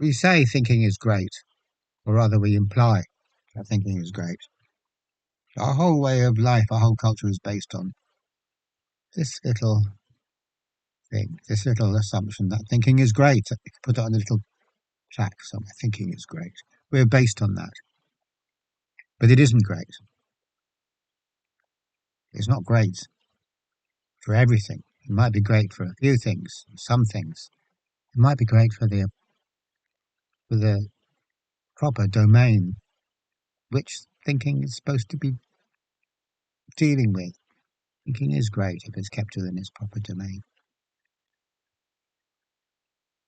We say thinking is great, or rather we imply that thinking is great. Our whole way of life, our whole culture is based on this little thing, this little assumption that thinking is great. You can put it on a little plaque somewhere, thinking is great. We're based on that. But it isn't great. It's not great for everything. It might be great for a few things, some things. It might be great for the proper domain which thinking is supposed to be dealing with. Thinking is great if it's kept within its proper domain.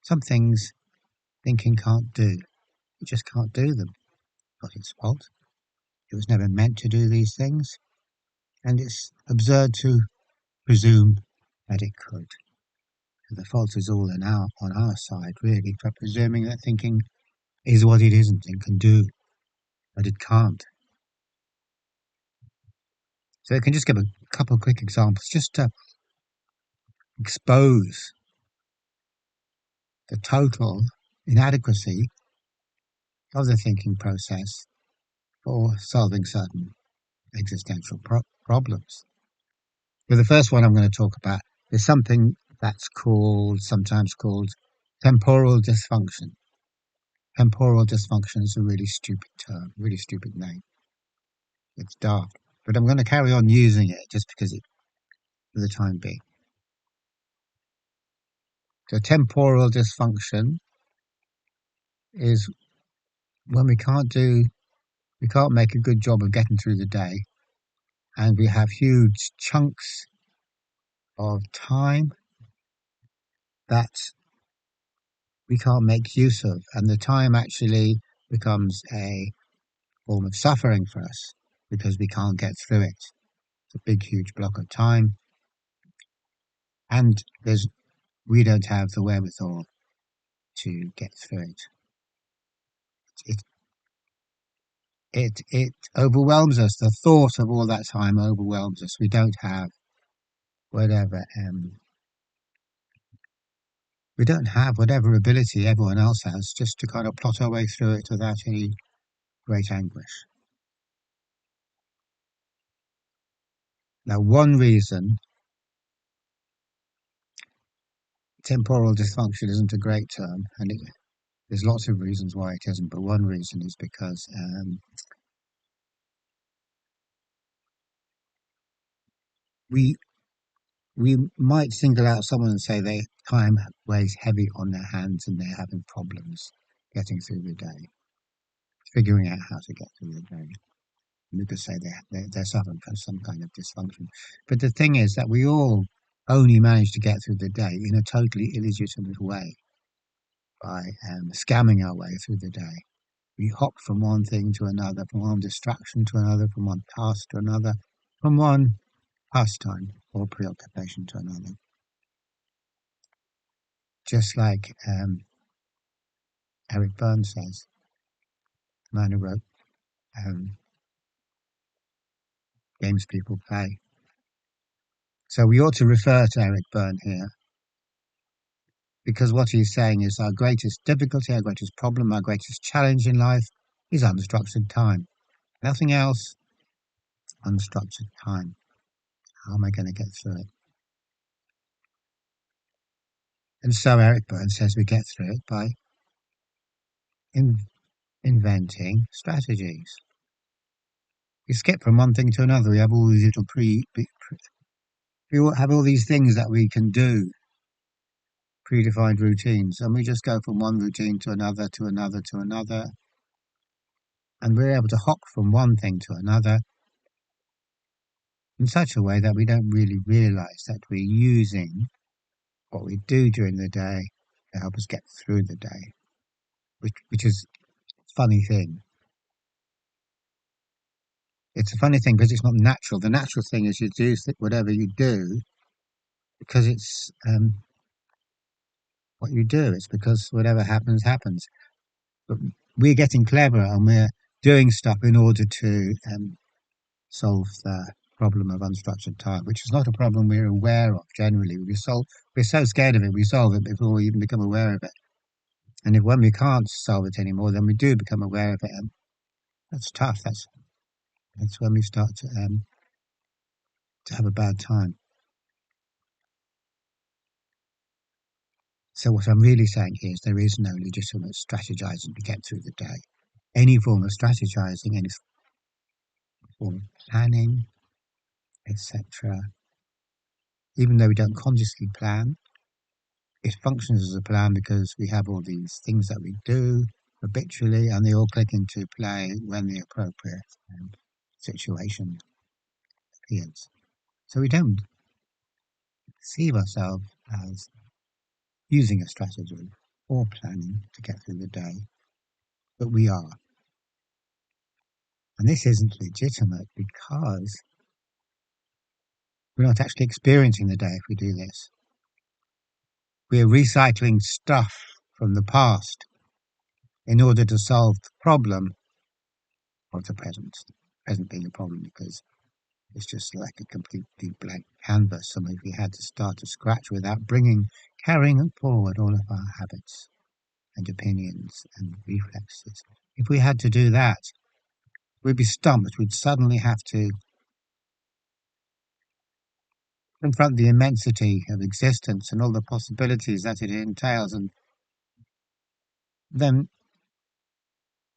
Some things thinking can't do. It just can't do them. Not its fault. It was never meant to do these things, and it's absurd to presume that it could. So the fault is all on our side, really, for presuming that thinking is what it isn't and can do, but it can't. So I can just give a couple of quick examples just to expose the total inadequacy of the thinking process for solving certain existential problems. So the first one I'm going to talk about is something that's sometimes called temporal dysfunction. Temporal dysfunction is a really stupid term, really stupid name. It's daft, but I'm going to carry on using it just because for the time being. So temporal dysfunction is when we can't make a good job of getting through the day, and we have huge chunks of time that we can't make use of, and the time actually becomes a form of suffering for us because we can't get through it. It's a big, huge block of time, and we don't have the wherewithal to get through it. It overwhelms us. The thought of all that time overwhelms us. We don't have whatever we don't have whatever ability everyone else has just to kind of plot our way through it without any great anguish. Now, one reason temporal dysfunction isn't a great term, and there's lots of reasons why it isn't, but one reason is because we we might single out someone and say their time weighs heavy on their hands and they're having problems getting through the day, figuring out how to get through the day. We could say they're suffering from some kind of dysfunction. But the thing is that we all only manage to get through the day in a totally illegitimate way by scamming our way through the day. We hop from one thing to another, from one distraction to another, from one task to another, from one pastime or preoccupation to another. Just like Eric Byrne says, the man who wrote Games People Play. So we ought to refer to Eric Byrne here, because what he's saying is our greatest difficulty, our greatest problem, our greatest challenge in life is unstructured time. Nothing else, unstructured time. How am I going to get through it? And so Eric Byrne says we get through it by inventing strategies. We skip from one thing to another. We have all these little we have all these things that we can do, predefined routines, and we just go from one routine to another, to another, to another, and we're able to hop from one thing to another in such a way that we don't really realize that we're using what we do during the day to help us get through the day, which is a funny thing. It's a funny thing because it's not natural. The natural thing is you do whatever you do because it's what you do. It's because whatever happens, happens. But we're getting clever and we're doing stuff in order to solve the problem of unstructured time, which is not a problem we're aware of generally. We're so scared of it, we solve it before we even become aware of it. And if when we can't solve it anymore, then we do become aware of it. And that's tough. That's when we start to have a bad time. So what I'm really saying here is there is no legitimate strategizing to get through the day. Any form of strategizing, any form of planning, etc., even though we don't consciously plan, it functions as a plan because we have all these things that we do habitually, and they all click into play when the appropriate situation appears. So we don't perceive ourselves as using a strategy or planning to get through the day, but we are. And this isn't legitimate because we're not actually experiencing the day if we do this. We're recycling stuff from the past in order to solve the problem of the present. Present being a problem because it's just like a completely blank canvas. And if we had to start to scratch without carrying forward all of our habits and opinions and reflexes, if we had to do that, we'd be stumped. We'd suddenly have to confront the immensity of existence and all the possibilities that it entails, and then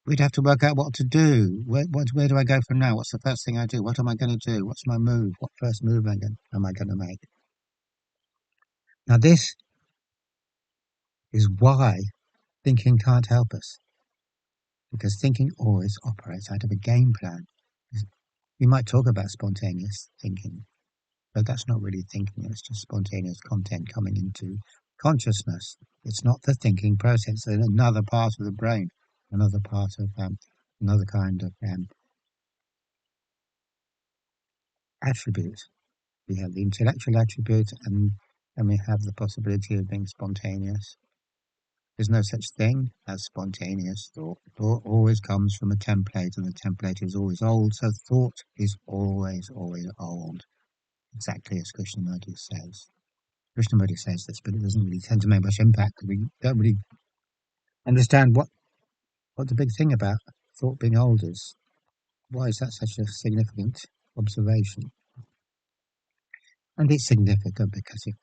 we'd have to work out what to do. Where do I go from now? What's the first thing I do? What am I going to do? What's my move? What first move am I going to make? Now, this is why thinking can't help us, because thinking always operates out of a game plan. We might talk about spontaneous thinking, but that's not really thinking. It's just spontaneous content coming into consciousness. It's not the thinking process. It's another part of the brain, another part of another kind of attribute. We have the intellectual attribute, and we have the possibility of being spontaneous. There's no such thing as spontaneous thought. Thought always comes from a template, and the template is always old, so thought is always, always old. Exactly as Krishnamurti says. Krishnamurti says this, but it doesn't really tend to make much impact. We don't really understand what the big thing about thought being old is. Why is that such a significant observation? And it's significant because if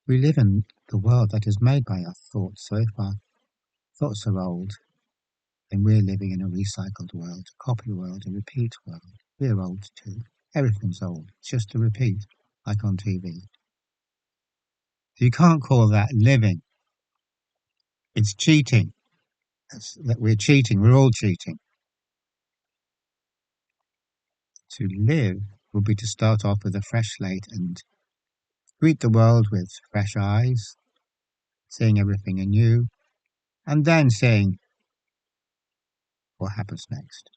we live in the world that is made by our thoughts, so if our thoughts are old, then we're living in a recycled world, a copy world, a repeat world. We're old too. Everything's old. It's just a repeat, like on TV. So you can't call that living. It's cheating. We're cheating. We're all cheating. To live would be to start off with a fresh slate and greet the world with fresh eyes, seeing everything anew, and then seeing what happens next.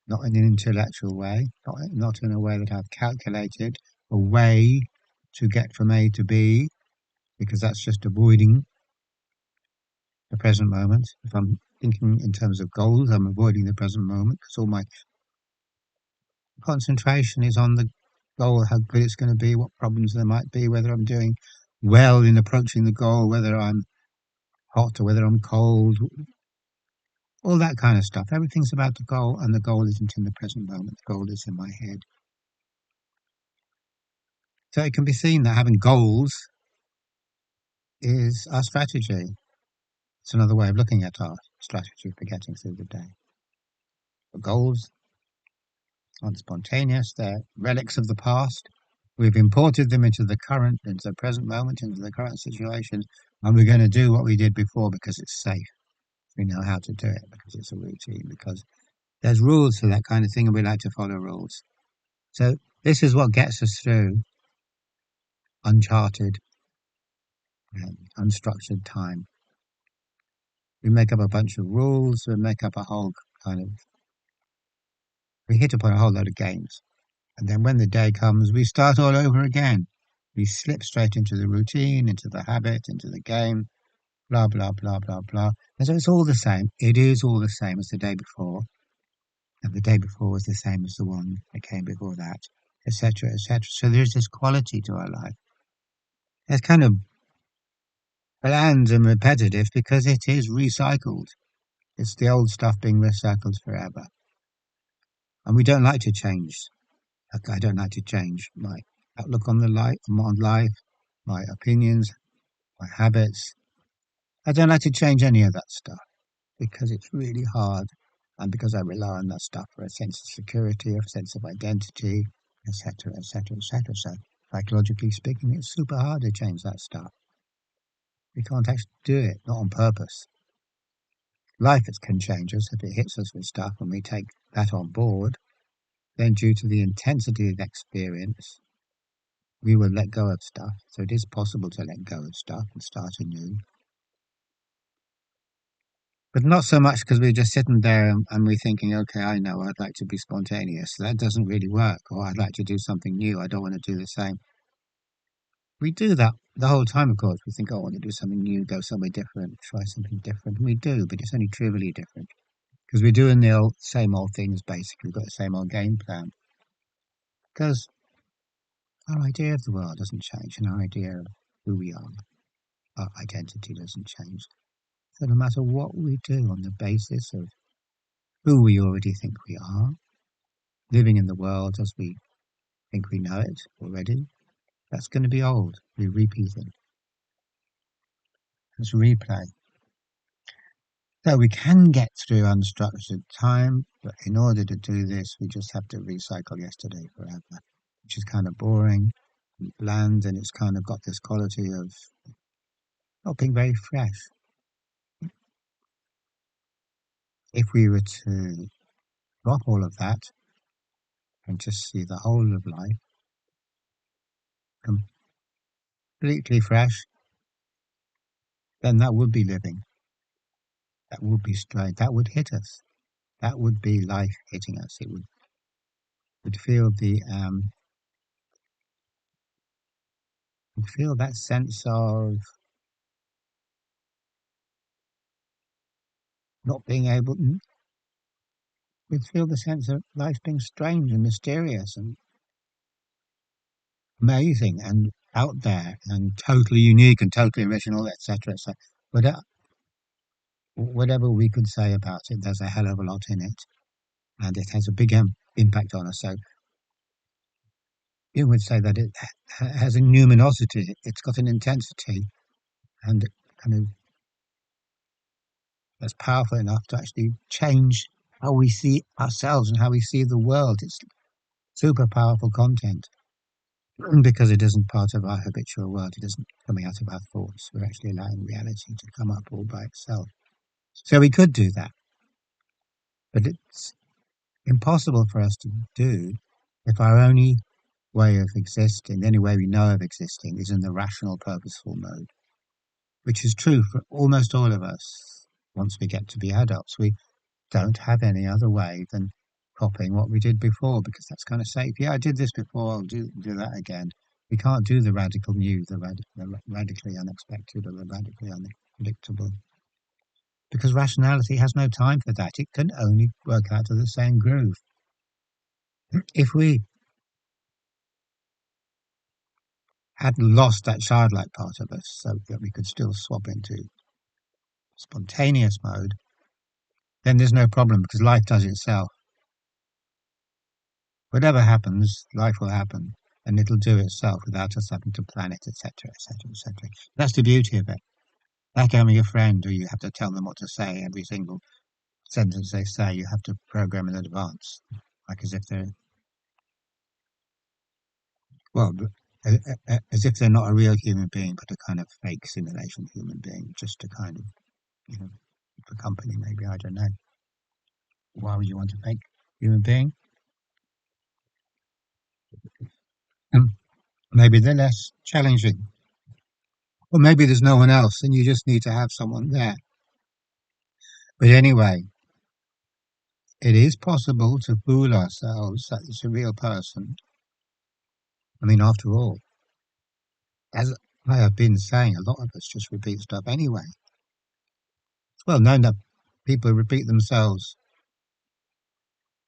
Not in an intellectual way, not in a way that I've calculated a way to get from A to B, because that's just avoiding the present moment. If I'm thinking in terms of goals, I'm avoiding the present moment because all my concentration is on the goal, how good it's going to be, what problems there might be, whether I'm doing well in approaching the goal, whether I'm hot or whether I'm cold, all that kind of stuff. Everything's about the goal, and the goal isn't in the present moment. The goal is in my head. So it can be seen that having goals is our strategy. It's another way of looking at our strategy for getting through the day. The goals aren't spontaneous, they're relics of the past. We've imported them into the current, into the present moment, into the current situation, and we're going to do what we did before because it's safe. We know how to do it because it's a routine, because there's rules for that kind of thing, and we like to follow rules. So this is what gets us through uncharted, unstructured time. We make up a bunch of rules, we make up a whole we hit upon a whole load of games. And then when the day comes, we start all over again. We slip straight into the routine, into the habit, into the game, blah, blah, blah, blah, blah. And so it's all the same. It is all the same as the day before. And the day before was the same as the one that came before that, etc., etc. So there's this quality to our life. It's kind of bland and repetitive because it is recycled. It's the old stuff being recycled forever. And we don't like to change. Like, I don't like to change my outlook on life, my opinions, my habits. I don't like to change any of that stuff because it's really hard and because I rely on that stuff for a sense of security, a sense of identity, etc., etc., etc. So, psychologically speaking, it's super hard to change that stuff. We can't actually do it, not on purpose. Life can change us if it hits us with stuff and we take that on board. Then, due to the intensity of the experience, we will let go of stuff. So, it is possible to let go of stuff and start anew. But not so much because we're just sitting there and we're thinking, okay, I know I'd like to be spontaneous. That doesn't really work. Or I'd like to do something new. I don't want to do the same. We do that the whole time, of course. We think, oh, I want to do something new, go somewhere different, try something different. And we do, but it's only trivially different because we're doing the same old things, basically. We've got the same old game plan because our idea of the world doesn't change and our idea of who we are, our identity doesn't change. So no matter what we do on the basis of who we already think we are, living in the world as we think we know it already, that's going to be old. We're repeating. It's replay. So we can get through unstructured time, but in order to do this, we just have to recycle yesterday forever, which is kind of boring and bland, and it's kind of got this quality of not being very fresh. If we were to drop all of that and just see the whole of life completely fresh, then that would be living. That would be straight. That would hit us. That would be life hitting us. It would feel would feel that sense of not being able. We'd feel the sense of life being strange and mysterious and amazing and out there and totally unique and totally original, etc. So whatever, whatever we could say about it, there's a hell of a lot in it, and it has a big impact on us. So you would say that it has a numinosity. It's got an intensity and kind of that's powerful enough to actually change how we see ourselves and how we see the world. It's super powerful content because it isn't part of our habitual world. It isn't coming out of our thoughts. We're actually allowing reality to come up all by itself. So we could do that, but it's impossible for us to do if our only way of existing, the only way we know of existing, is in the rational, purposeful mode, which is true for almost all of us once we get to be adults. We don't have any other way than copying what we did before because that's kind of safe. Yeah, I did this before, I'll do that again. We can't do the radical new, the radically unexpected, or the radically unpredictable because rationality has no time for that. It can only work out of the same groove. If we had lost that childlike part of us so that we could still swap into spontaneous mode, then there's no problem because life does itself. Whatever happens, life will happen, and it'll do itself without us having to plan it, etc., etc., etc. That's the beauty of it. Like having a friend who you have to tell them what to say every single sentence they say. You have to program in advance, like as if they're well, as if they're not a real human being, but a kind of fake simulation human being, just to kind of you know for company. Maybe I don't know. Why would you want a fake human being? And maybe they're less challenging. Or maybe there's no one else and you just need to have someone there. But anyway, it is possible to fool ourselves that it's a real person. I mean, after all, as I have been saying, a lot of us just repeat stuff anyway. It's well known that people repeat themselves.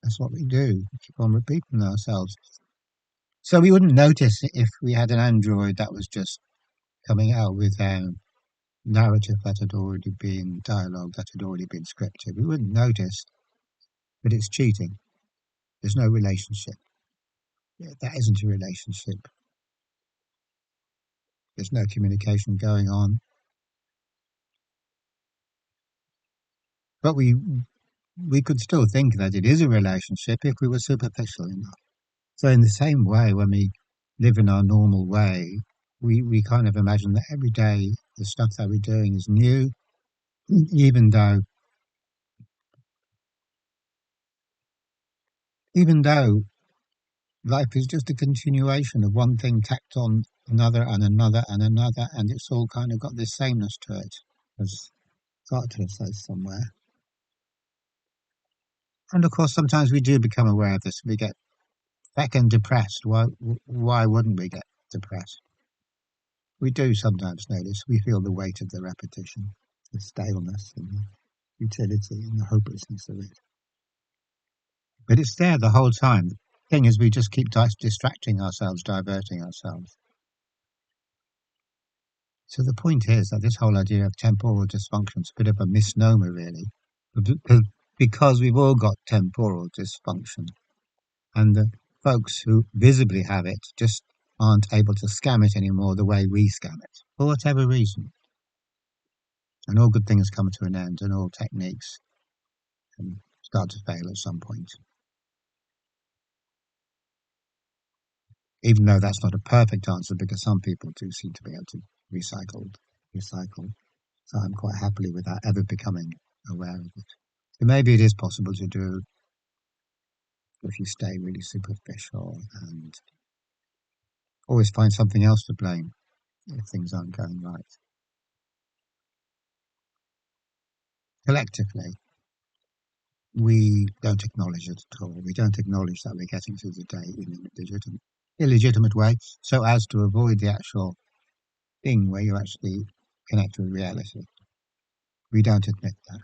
That's what we do. We keep on repeating ourselves. So we wouldn't notice if we had an android that was just coming out with narrative that had already been, dialogue that had already been scripted. We wouldn't notice, but it's cheating. There's no relationship. Yeah, that isn't a relationship. There's no communication going on. But we could still think that it is a relationship if we were superficial enough. So in the same way, when we live in our normal way, we kind of imagine that every day the stuff that we're doing is new, even though even though life is just a continuation of one thing tacked on another and another and another, and it's all kind of got this sameness to it, as Sartre says somewhere. And of course, sometimes we do become aware of this. We get second depressed. Why wouldn't we get depressed? We do sometimes notice. We feel the weight of the repetition, the staleness, and the utility and the hopelessness of it. But it's there the whole time. The thing is, we just keep distracting ourselves, diverting ourselves. So the point is that this whole idea of temporal dysfunction is a bit of a misnomer, really, because we've all got temporal dysfunction, and the folks who visibly have it just aren't able to scam it anymore the way we scam it, for whatever reason. And all good things come to an end, and all techniques can start to fail at some point. Even though that's not a perfect answer, because some people do seem to be able to recycle. So I'm quite happily without ever becoming aware of it. So maybe it is possible to do if you stay really superficial and always find something else to blame if things aren't going right. Collectively, we don't acknowledge it at all. We don't acknowledge that we're getting through the day in an illegitimate way, so as to avoid the actual thing where you actually connect with reality. We don't admit that.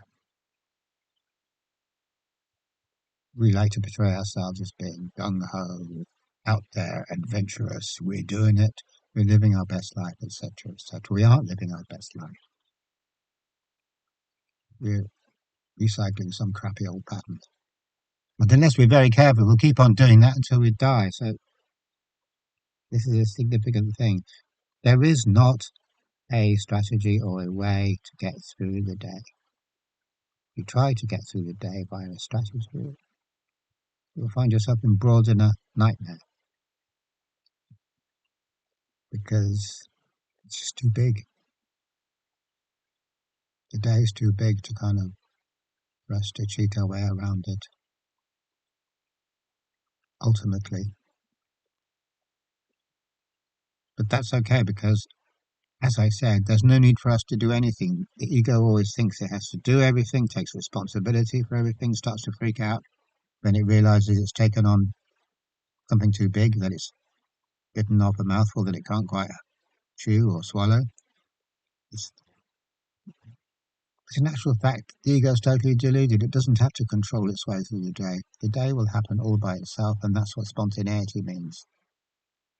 We like to portray ourselves as being gung-ho, out there, adventurous. We're doing it. We're living our best life, etc., etc. We aren't living our best life. We're recycling some crappy old pattern. But unless we're very careful, we'll keep on doing that until we die. So this is a significant thing. There is not a strategy or a way to get through the day. If you try to get through the day by a strategy, you'll find yourself embroiled in a nightmare because it's just too big. The day is too big to kind of for us to cheat our way around it. Ultimately, but that's okay because, as I said, there's no need for us to do anything. The ego always thinks it has to do everything, takes responsibility for everything, starts to freak out when it realizes it's taken on something too big, that it's bitten off a mouthful that it can't quite chew or swallow. It's, but in actual fact, the ego is totally deluded. It doesn't have to control its way through the day. The day will happen all by itself, and that's what spontaneity means.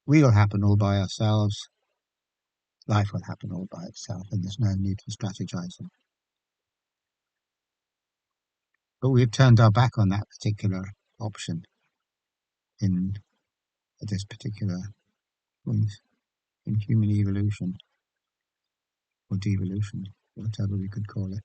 We will happen all by ourselves. Life will happen all by itself, and there's no need for strategizing. But we've turned our back on that particular option in this particular point in human evolution or devolution, whatever we could call it.